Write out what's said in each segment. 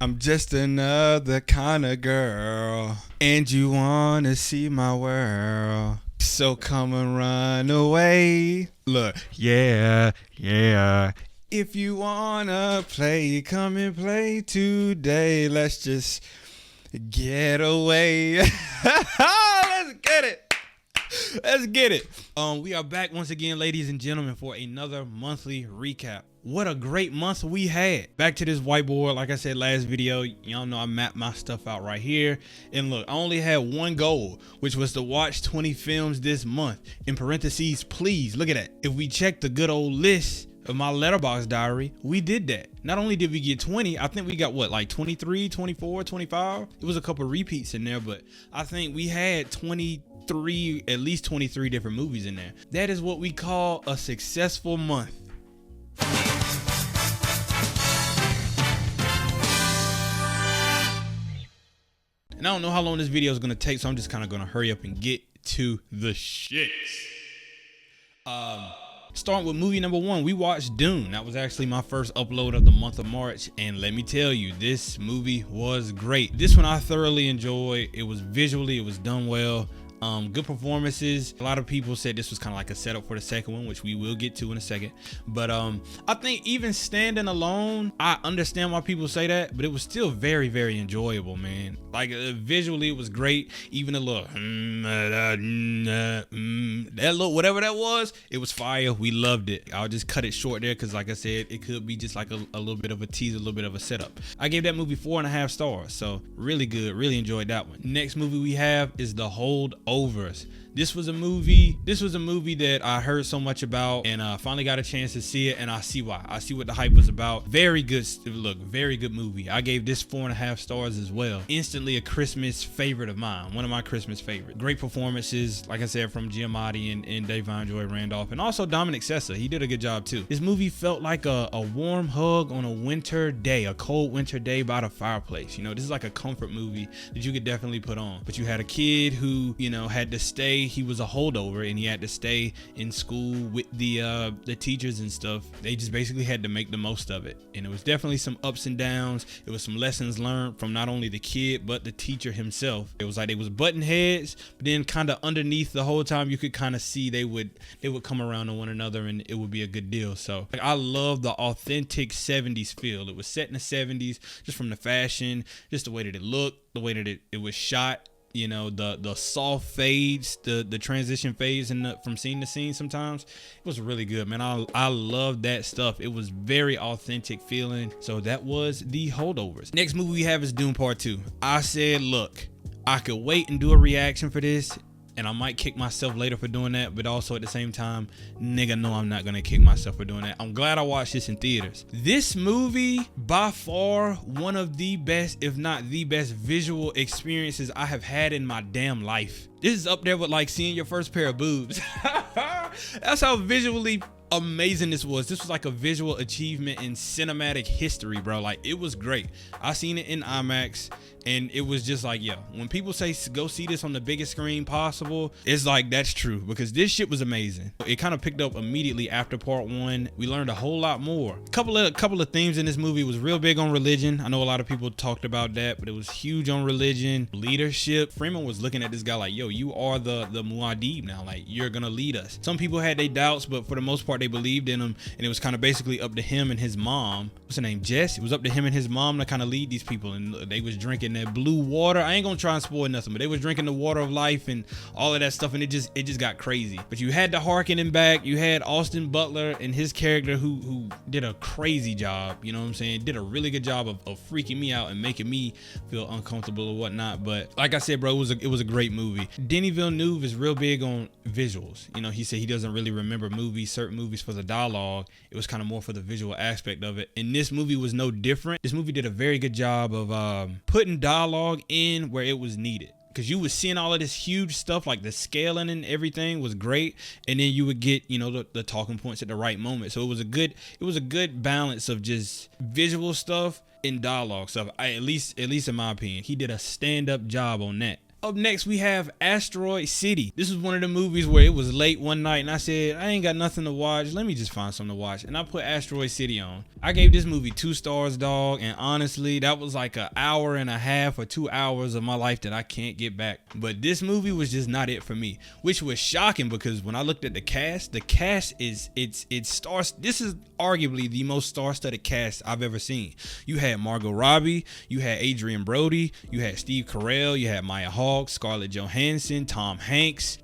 I'm just another kind of girl, and you wanna see my world. So come and run away. Look, yeah, yeah. If you wanna play, come and play today. Let's just get away. Let's get it. Let's get it. We are back once again, ladies and gentlemen, for another monthly recap. What a great month we had. Back to this whiteboard. Like I said last video, y'all know I mapped my stuff out right here. And look, I only had one goal, which was to watch 20 films this month. In parentheses, please, look at that. If we check the good old list of my Letterboxd diary, we did that. Not only did we get 20, I think we got what, like 23, 24, 25? It was a couple repeats in there, but I think we had at least 23 different movies in there. That is what we call a successful month. And I don't know how long this video is going to take, so I'm just kind of going to hurry up and get to the shits. Starting with movie number one, we watched Dune. That was actually my first upload of the month of March, and let me tell you, this movie was great. This one I thoroughly enjoyed. It was visually, it was done well. Good performances. A lot of people said this was kind of like a setup for the second one, which we will get to in a second. But I think even standing alone, I understand why people say that, but it was still very, very enjoyable, man. Like visually, it was great. Even a little that little whatever that was, it was fire. We loved it. I'll just cut it short there because, like I said, it could be just like a little bit of a teaser, a little bit of a setup. I gave that movie 4.5 stars, so really good. Really enjoyed that one. Next movie we have is The Holdovers. This was a movie that I heard so much about, and finally got a chance to see it, and I see why. I see what the hype was about. Very good look, very good movie. I gave this 4.5 stars as well. Instantly a Christmas favorite of mine, one of my Christmas favorites. Great performances, like I said, from Giamatti and Da'Vine Joy Randolph, and also Dominic Sessa. He did a good job too. This movie felt like a warm hug on a winter day, a cold winter day by the fireplace. You know, this is like a comfort movie that you could definitely put on. But you had a kid who, you know, had to stay. He was a holdover and he had to stay in school with the teachers and stuff. They just basically had to make the most of it, and it was definitely some ups and downs. It was some lessons learned from not only the kid but the teacher himself. It was like they was button heads, but then kind of underneath the whole time you could kind of see they would come around to one another, and it would be a good deal. So like, I love the authentic 70s feel. It was set in the 70s, just from the fashion, just the way that it looked, the way that it was shot. You know, the soft fades, the transition fades from scene to scene. Sometimes it was really good, man. I love that stuff. It was very authentic feeling. So that was The Holdovers. Next movie we have is Dune Part 2. I said, look, I could wait and do a reaction for this, and I might kick myself later for doing that, but also at the same time, nigga, no, I'm not gonna kick myself for doing that. I'm glad I watched this in theaters. This movie, by far, one of the best, if not the best, visual experiences I have had in my damn life. This is up there with like seeing your first pair of boobs. That's how visually amazing this was. This was like a visual achievement in cinematic history, bro. Like, it was great. I seen it in IMAX, and it was just like, yo, when people say go see this on the biggest screen possible, it's like, that's true, because this shit was amazing. It kind of picked up immediately after part one. We learned a whole lot more. A couple of themes in this movie. Was real big on religion. I know a lot of people talked about that, but it was huge on religion, leadership. Freeman was looking at this guy like, yo, you are the Muad'Dib now. Like, you're gonna lead us. Some people had their doubts, but for the most part, they believed in him, and it was kind of basically up to him and his mom. What's her name? Jess. It was up to him and his mom to kind of lead these people, and they was drinking that blue water. I ain't gonna try and spoil nothing, but they was drinking the water of life and all of that stuff, and it just got crazy. But you had to harken him back. You had Austin Butler and his character who did a crazy job. You know what I'm saying? Did a really good job of freaking me out and making me feel uncomfortable or whatnot. But like I said, bro, it was a great movie. Denis Villeneuve is real big on visuals. You know, he said he doesn't really remember certain movies for the dialogue. It was kind of more for the visual aspect of it, and this movie was no different. This movie did a very good job of putting dialogue in where it was needed, because you was seeing all of this huge stuff, like the scaling and everything was great, and then you would get, you know, the talking points at the right moment. So it was a good balance of just visual stuff and dialogue stuff. At least in my opinion, he did a stand-up job on that. Up next, we have Asteroid City. This is one of the movies where it was late one night and I said, I ain't got nothing to watch. Let me just find something to watch. And I put Asteroid City on. I gave this movie 2 stars, dog. And honestly, that was like an hour and a half or 2 hours of my life that I can't get back. But this movie was just not it for me, which was shocking because when I looked at the cast is, it stars. This is arguably the most star-studded cast I've ever seen. You had Margot Robbie, you had Adrian Brody, you had Steve Carell, you had Maya Hawke, Scarlett Johansson, Tom Hanks,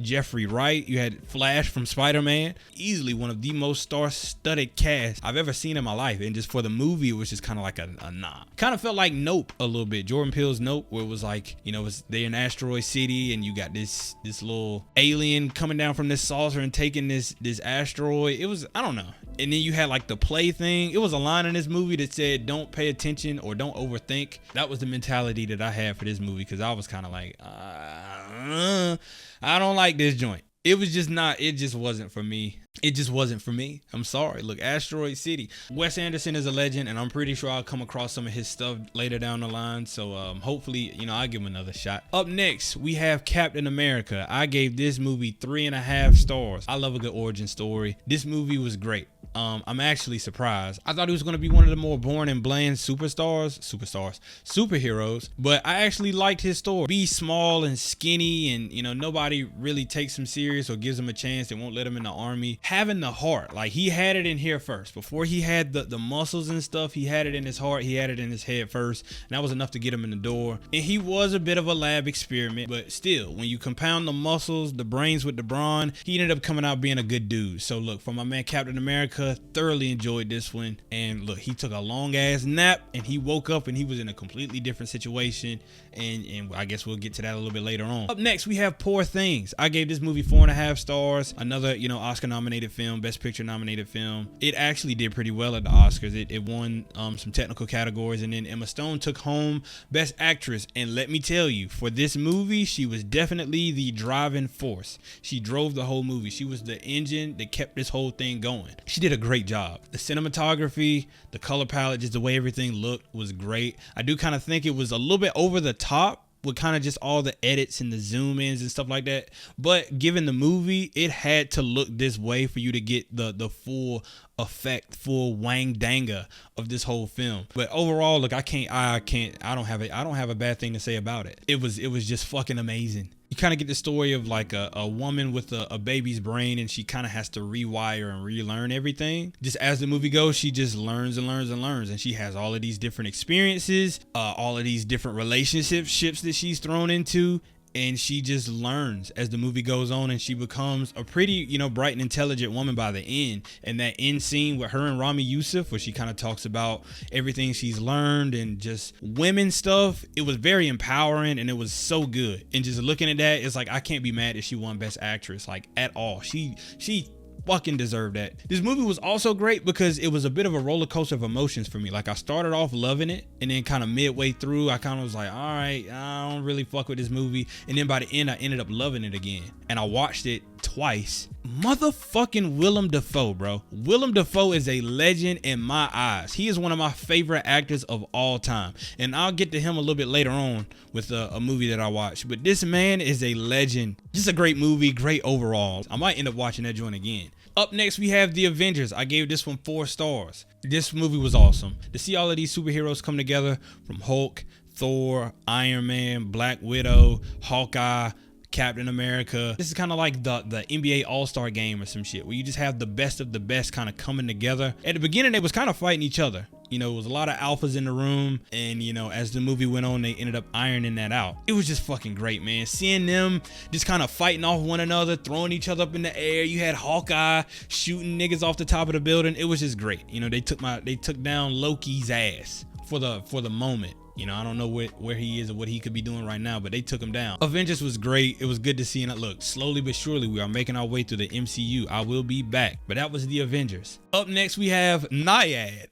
Jeffrey Wright. You had Flash from Spider-Man. Easily one of the most star-studded casts I've ever seen in my life. And just for the movie, it was just kind of like a nah. Kind of felt like Nope a little bit. Jordan Peele's Nope, where it was like, you know, they're in Asteroid City and you got this little alien coming down from this saucer and taking this asteroid. It was, I don't know. And then you had like the play thing. It was a line in this movie that said, don't pay attention or don't overthink. That was the mentality that I had for this movie because I was kind of like, I don't like this joint. It was just not, it just wasn't for me. It just wasn't for me. I'm sorry. Look, Asteroid City. Wes Anderson is a legend, and I'm pretty sure I'll come across some of his stuff later down the line. So hopefully, you know, I'll give him another shot. Up next, we have Captain America. I gave this movie 3.5 stars. I love a good origin story. This movie was great. I'm actually surprised. I thought he was going to be one of the more boring and bland superheroes, but I actually liked his story. Be small and skinny, and you know, nobody really takes him serious or gives him a chance. They won't let him in the army. Having the heart, like he had it in here first. Before he had the muscles and stuff, he had it in his heart. He had it in his head first, and that was enough to get him in the door. And he was a bit of a lab experiment, but still, when you compound the muscles, the brains with the brawn, he ended up coming out being a good dude. So look, for my man Captain America, thoroughly enjoyed this one. And look, he took a long ass nap and he woke up and he was in a completely different situation, and I guess we'll get to that a little bit later on. Up next, we have Poor Things. I gave this movie 4.5 stars. Another, you know, Oscar nominated film, Best Picture nominated film. It actually did pretty well at the Oscars. It won some technical categories, and then Emma Stone took home Best Actress. And let me tell you, for this movie, she was definitely the driving force. She drove the whole movie. She was the engine that kept this whole thing going. She did a great job. The cinematography, the color palette, just the way everything looked was great. I do kind of think it was a little bit over the top with kind of just all the edits and the zoom ins and stuff like that, but given the movie, it had to look this way for you to get the full effect, full wang danga of this whole film. But overall, look, I don't have a bad thing to say about it. It was just fucking amazing. You kind of get the story of like a woman with a baby's brain, and she kind of has to rewire and relearn everything. Just as the movie goes, she just learns and learns and learns, and she has all of these different experiences, all of these different relationships that she's thrown into. And she just learns as the movie goes on, and she becomes a pretty, you know, bright and intelligent woman by the end. And that end scene with her and Rami Youssef, where she kind of talks about everything she's learned and just women stuff, it was very empowering and it was so good. And just looking at that, it's like, I can't be mad that she won Best Actress, like, at all. She fucking deserved that. This movie was also great because it was a bit of a roller coaster of emotions for me. Like, I started off loving it, and then kind of midway through, I kind of was like, all right, I don't really fuck with this movie. And then by the end, I ended up loving it again. And I watched it twice. Motherfucking Willem Dafoe, bro. Willem Dafoe is a legend in my eyes. He is one of my favorite actors of all time. And I'll get to him a little bit later on with a movie that I watched. But this man is a legend. Just a great movie, great overall. I might end up watching that joint again. Up next, we have The Avengers. I gave this one 4 stars. This movie was awesome. To see all of these superheroes come together, from Hulk, Thor, Iron Man, Black Widow, Hawkeye, Captain America. This is kind of like the NBA All-Star game or some shit, where you just have the best of the best kind of coming together. At the beginning, they was kind of fighting each other. You know, it was a lot of alphas in the room, and you know, as the movie went on, they ended up ironing that out. It was just fucking great, man. Seeing them just kind of fighting off one another, throwing each other up in the air. You had Hawkeye shooting niggas off the top of the building. It was just great. You know, they took down Loki's ass for the moment. You know, I don't know where he is or what he could be doing right now, but they took him down. Avengers was great. It was good to see. And look, slowly but surely, we are making our way through the MCU. I will be back. But that was The Avengers. Up next, we have Nyad.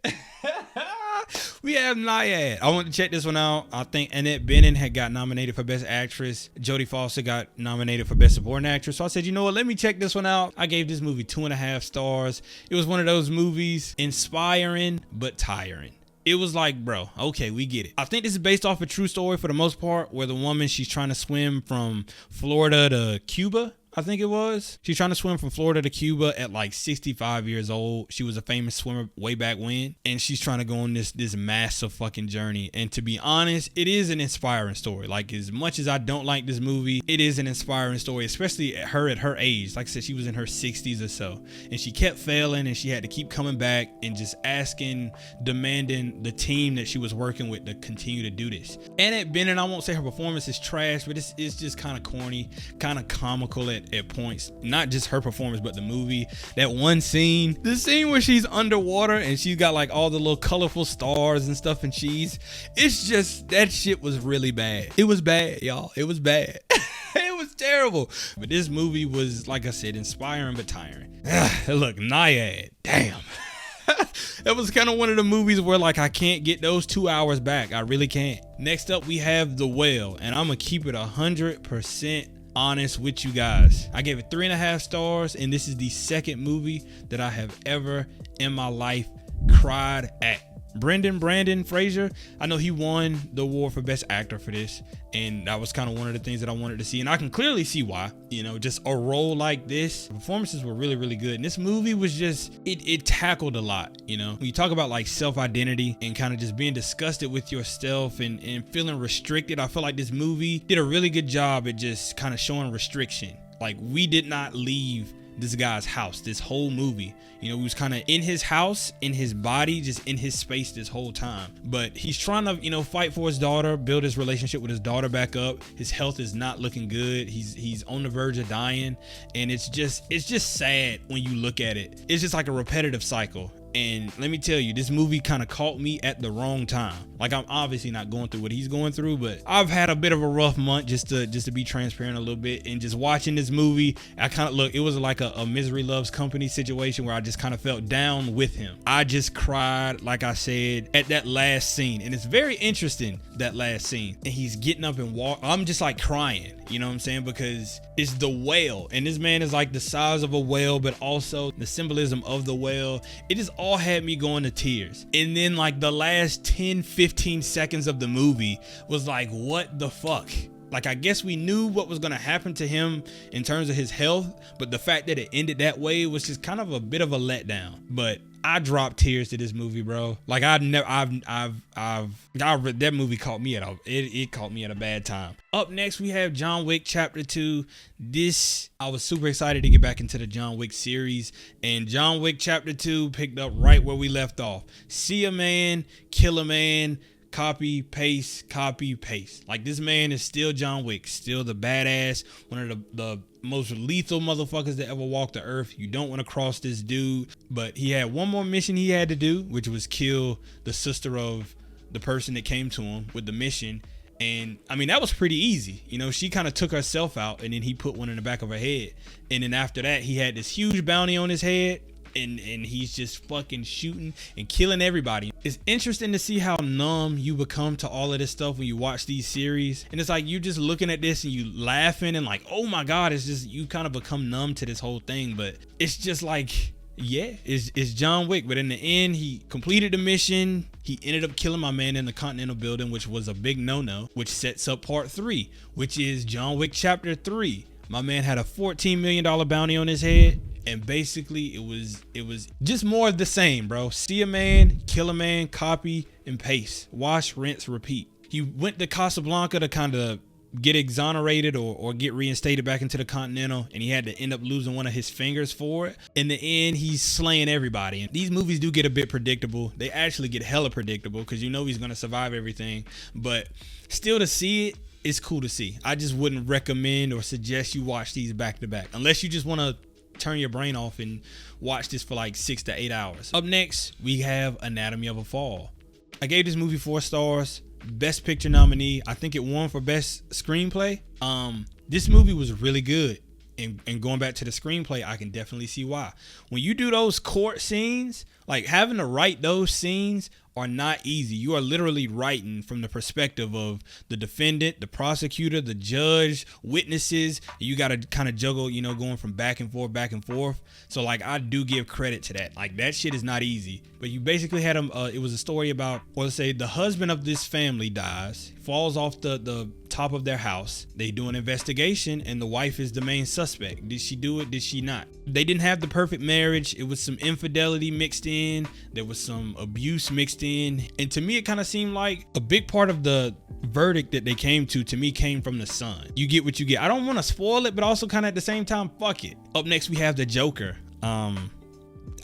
We have Nyad. I want to check this one out. I think Annette Bening had got nominated for Best Actress. Jodie Foster got nominated for Best Supporting Actress. So I said, you know what? Let me check this one out. I gave this movie 2.5 stars. It was one of those movies, inspiring but tiring. it was like, bro, okay, we get it. I think this is based off a true story for the most part, where the woman, she's trying to swim from Florida to Cuba. I think it was. She's trying to swim from Florida to Cuba at like 65 years old. She was a famous swimmer way back when. And she's trying to go on this massive fucking journey. And to be honest, it is an inspiring story. Like, as much as I don't like this movie, it is an inspiring story, especially at her age. Like I said, she was in her 60s or so. And she kept failing, and she had to keep coming back and just asking, demanding the team that she was working with to continue to do this. Annette Bening, I won't say her performance is trash, but it's just kind of corny, kind of comical at points. Not just her performance, but the movie. That one scene, the scene where she's underwater and she's got like all the little colorful stars and stuff, and it's just, that shit was really bad. It was bad, y'all. It was bad. It was terrible. But this movie was, like I said, inspiring but tiring. Look, Nyad, damn. That was kind of one of the movies where, like, I can't get those 2 hours back. I really can't. Next up, we have The Whale, and I'm gonna keep it 100% honest with you guys. I gave it 3.5 stars, and this is the second movie that I have ever in my life cried at. Brandon Fraser, I know he won the award for best actor for this, and that was kind of one of the things that I wanted to see, and I can clearly see why. You know, just a role like this, performances were really, really good, and this movie was just, it tackled a lot. You know, when you talk about like self-identity and kind of just being disgusted with yourself and feeling restricted, I feel like this movie did a really good job at just kind of showing restriction. Like, we did not leave this guy's house this whole movie. You know, he was kind of in his house, in his body, just in his space this whole time. But he's trying to, you know, fight for his daughter, build his relationship with his daughter back up. His health is not looking good. He's on the verge of dying, and it's just sad when you look at it. It's just like a repetitive cycle. And let me tell you, this movie kind of caught me at the wrong time. Like, I'm obviously not going through what he's going through, but I've had a bit of a rough month, just to be transparent a little bit. And just watching this movie, I kind of, look, it was like a Misery Loves Company situation where I just kind of felt down with him. I just cried, like I said, at that last scene. And it's very interesting, that last scene. And he's getting up and walk. I'm just like crying, you know what I'm saying? Because it's the whale, and this man is like the size of a whale, but also the symbolism of the whale. It just all had me going to tears. And then like the last 10-15 seconds of the movie was like, what the fuck? Like, I guess we knew what was going to happen to him in terms of his health, but the fact that it ended that way was just kind of a bit of a letdown. But I dropped tears to this movie, bro. Like, that movie caught me it caught me at a bad time. Up next, we have John Wick Chapter 2. I was super excited to get back into the John Wick series, and John Wick Chapter 2 picked up right where we left off. See a man, kill a man, copy, paste. Like, this man is still John Wick, still the badass, one of the most lethal motherfuckers that ever walked the earth. You don't want to cross this dude. But he had one more mission he had to do, which was kill the sister of the person that came to him with the mission. And I mean, that was pretty easy. You know, she kind of took herself out, and then he put one in the back of her head. And then after that, he had this huge bounty on his head. And he's just fucking shooting and killing everybody. It's interesting to see how numb you become to all of this stuff when you watch these series. And it's like, you just looking at this and you laughing and like, oh my God, it's just, you kind of become numb to this whole thing. But it's just like, yeah, it's John Wick. But in the end, he completed the mission. He ended up killing my man in the Continental Building, which was a big no-no, which sets up part 3, which is John Wick Chapter 3. My man had a $14 million bounty on his head. And basically, it was just more of the same, bro. See a man, kill a man, copy and paste. Wash, rinse, repeat. He went to Casablanca to kind of get exonerated or get reinstated back into the Continental, and he had to end up losing one of his fingers for it. In the end, he's slaying everybody. And these movies do get a bit predictable. They actually get hella predictable because you know he's going to survive everything. But still, to see it, it's cool to see. I just wouldn't recommend or suggest you watch these back to back unless you just want to turn your brain off and watch this for like 6 to 8 hours. Up next, we have Anatomy of a Fall. I gave this movie 4 stars. Best Picture nominee. I think it won for Best Screenplay. This movie was really good. And going back to the screenplay, I can definitely see why. When you do those court scenes, like having to write those scenes are not easy. You are literally writing from the perspective of the defendant, the prosecutor, the judge, witnesses. You got to kind of juggle, you know, going from back and forth, back and forth. So like, I do give credit to that. Like, that shit is not easy. But you basically had it was a story about, well, let's say the husband of this family dies, falls off the top of their house. They do an investigation and the wife is the main suspect. Did she do it? Did she not? They didn't have the perfect marriage. It was some infidelity mixed in. There was some abuse mixed in. And to me, it kind of seemed like a big part of the verdict that they came to me, came from the son. You get what you get. I don't want to spoil it, but also kind of at the same time, fuck it. Up next, we have The Joker.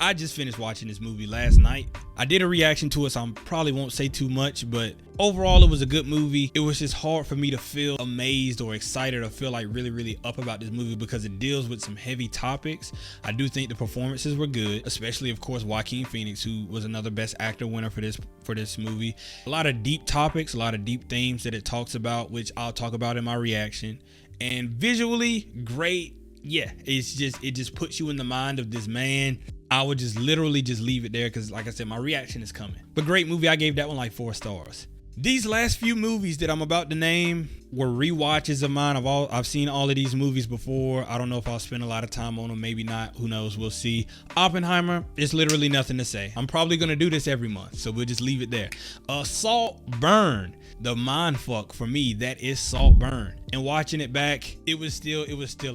I just finished watching this movie last night. I did a reaction to it, so I probably won't say too much, but overall it was a good movie. It was just hard for me to feel amazed or excited or feel like really up about this movie because it deals with some heavy topics. I do think the performances were good, especially of course Joaquin Phoenix, who was another Best Actor winner for this movie. A lot of deep topics, a lot of deep themes that it talks about, which I'll talk about in my reaction. And visually great. Yeah, it just puts you in the mind of this man. I would just literally just leave it there because, like I said, my reaction is coming. But great movie. I gave that one like 4 stars. These last few movies that I'm about to name were rewatches of mine. I've seen all of these movies before. I don't know if I'll spend a lot of time on them, maybe not, who knows, we'll see. Oppenheimer, it's literally nothing to say. I'm probably gonna do this every month, so we'll just leave it there. Saltburn, the mind fuck for me, that is Saltburn. And watching it back, it was still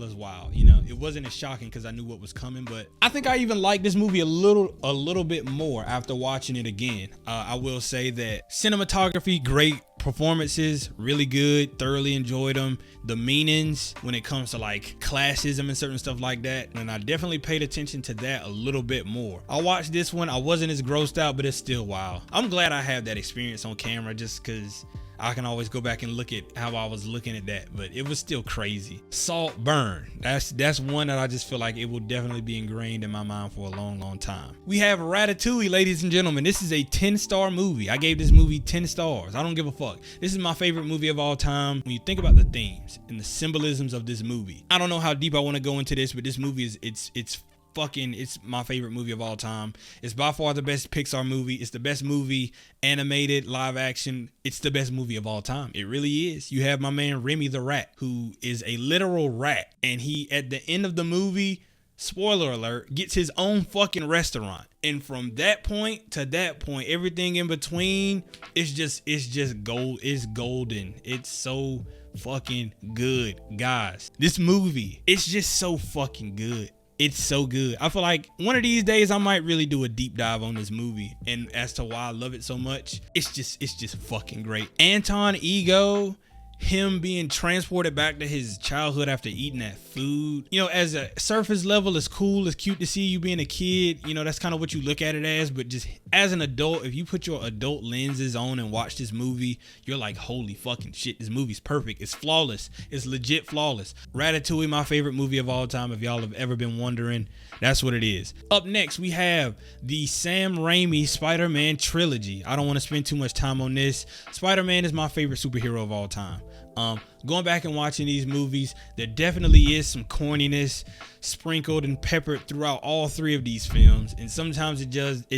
as wild. You know, it wasn't as shocking because I knew what was coming, but I think I even liked this movie a little bit more after watching it again. I will say that cinematography, great. Performances, really good, thoroughly enjoyed them. The meanings when it comes to like classism and certain stuff like that, and I definitely paid attention to that a little bit more. I watched this one, I wasn't as grossed out, but it's still wild. I'm glad I have that experience on camera just because I can always go back and look at how I was looking at that, but it was still crazy. Saltburn, that's one that I just feel like it will definitely be ingrained in my mind for a long time. We have Ratatouille, ladies and gentlemen. This is a 10-star movie. I gave this movie 10 stars. I don't give a fuck. This is my favorite movie of all time. When you think about the themes and the symbolisms of this movie, I don't know how deep I want to go into this, but this movie is it's my favorite movie of all time. It's by far the best Pixar movie. It's the best movie, animated, live action. It's the best movie of all time. It really is. You have my man Remy the Rat, who is a literal rat, and he at the end of the movie, spoiler alert, gets his own fucking restaurant. And from that point to that point, everything in between, it's just gold. It's golden. It's so fucking good, guys. This movie, it's just so fucking good. It's so good. I feel like one of these days I might really do a deep dive on this movie and as to why I love it so much. It's just fucking great. Anton Ego, him being transported back to his childhood after eating that food. You know, as a surface level, it's cool, it's cute to see you being a kid. You know, that's kind of what you look at it as. But just as an adult, if you put your adult lenses on and watch this movie, you're like, holy fucking shit, this movie's perfect. It's flawless. It's legit flawless. Ratatouille, my favorite movie of all time. If y'all have ever been wondering, that's what it is. Up next, we have the Sam Raimi Spider-Man trilogy. I don't want to spend too much time on this. Spider-Man is my favorite superhero of all time. Going back and watching these movies, there definitely is some corniness sprinkled and peppered throughout all 3 of these films, and sometimes it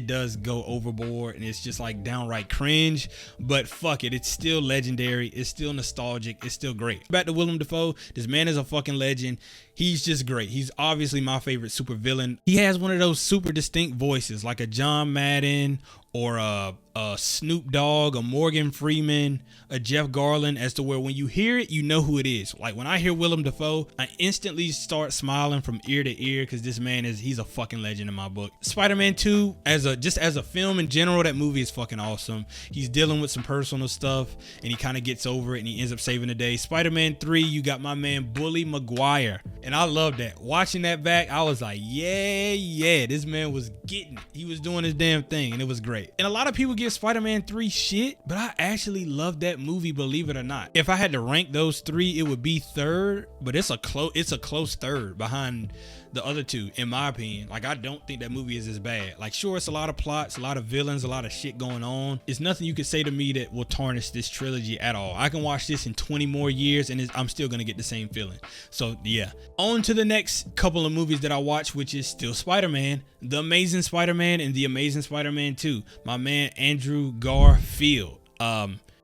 does go overboard and it's just like downright cringe, but fuck it, it's still legendary, it's still nostalgic, it's still great. Back to Willem Dafoe, this man is a fucking legend. He's just great. He's obviously my favorite supervillain. He has one of those super distinct voices like a John Madden or a Snoop Dogg, a Morgan Freeman, a Jeff Garlin, as to where when you hear it, you know who it is. Like when I hear Willem Dafoe, I instantly start smiling from ear to ear because this man he's a fucking legend in my book. Spider-Man 2, as a film in general, that movie is fucking awesome. He's dealing with some personal stuff and he kind of gets over it and he ends up saving the day. Spider-Man 3, you got my man Bully Maguire, and I love that. Watching that back, I was like, yeah, this man was getting it. He was doing his damn thing and it was great. And a lot of people give Spider-Man 3 shit, but I actually love that movie, believe it or not. If I had to rank those 3, it would be third, but it's a close third behind the other 2, in my opinion. Like, I don't think that movie is as bad. Like, sure, it's a lot of plots, a lot of villains, a lot of shit going on. It's nothing you could say to me that will tarnish this trilogy at all. I can watch this in 20 more years and I'm still gonna get the same feeling. So yeah, on to the next couple of movies that I watched, which is still Spider-Man, The Amazing Spider-Man and The Amazing Spider-Man 2. my man Andrew Garfield.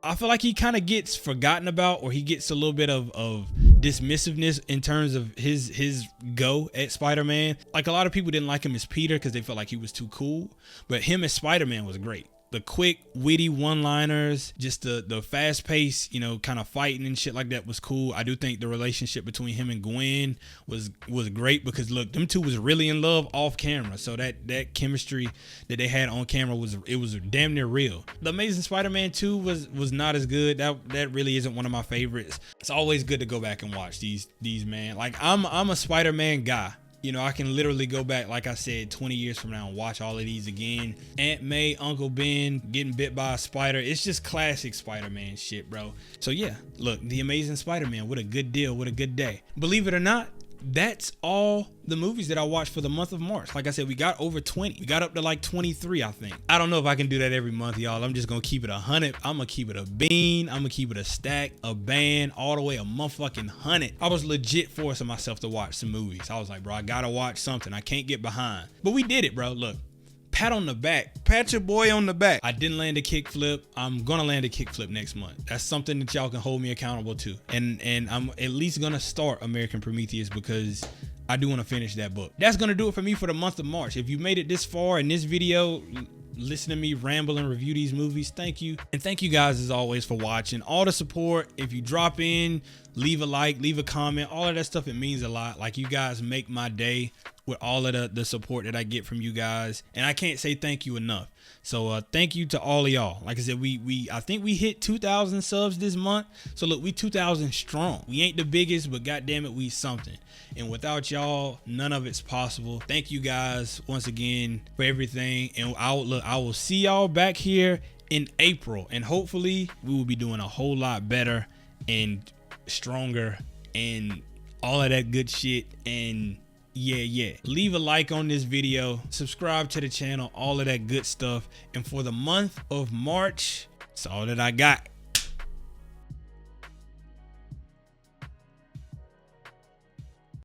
I feel like he kind of gets forgotten about, or he gets a little bit of dismissiveness in terms of his go at Spider-Man. Like, a lot of people didn't like him as Peter because they felt like he was too cool, but him as Spider-Man was great. The quick, witty one-liners, just the fast pace, you know, kind of fighting and shit like that was cool. I do think the relationship between him and Gwen was great, because look, them two was really in love off camera. So that chemistry that they had on camera was damn near real. The Amazing Spider-Man 2 was not as good. That really isn't one of my favorites. It's always good to go back and watch these man. Like, I'm a Spider-Man guy. You know, I can literally go back, like I said, 20 years from now and watch all of these again. Aunt May, Uncle Ben, getting bit by a spider. It's just classic Spider-Man shit, bro. So yeah, look, The Amazing Spider-Man, what a good deal, what a good day. Believe it or not, that's all the movies that I watched for the month of March. Like I said, we got over 20. We got up to like 23, I think. I don't know if I can do that every month, y'all. I'm just gonna keep it 100. I'm gonna keep it a bean. I'm gonna keep it a stack, a band, all the way a motherfucking 100. I was legit forcing myself to watch some movies. I was like, bro, I gotta watch something. I can't get behind. But we did it, bro. Look. Pat on the back. Pat your boy on the back. I didn't land a kickflip. I'm gonna land a kickflip next month. That's something that y'all can hold me accountable to. And I'm at least gonna start American Prometheus, because I do want to finish that book. That's gonna do it for me for the month of March. If you made it this far in this video, listen to me ramble and review these movies, thank you. And thank you guys as always for watching, all the support. If you drop in, leave a like, leave a comment, all of that stuff, it means a lot. Like, you guys make my day with all of the support that I get from you guys, and I can't say thank you enough. So thank you to all of y'all. Like I said, I think we hit 2,000 subs this month. So look, we 2,000 strong. We ain't the biggest, but goddamn it, we something. And without y'all, none of it's possible. Thank you guys once again for everything. And I will see y'all back here in April, and hopefully we will be doing a whole lot better and stronger and all of that good shit. And yeah, leave a like on this video, subscribe to the channel, all of that good stuff. And for the month of March, that's all that I got.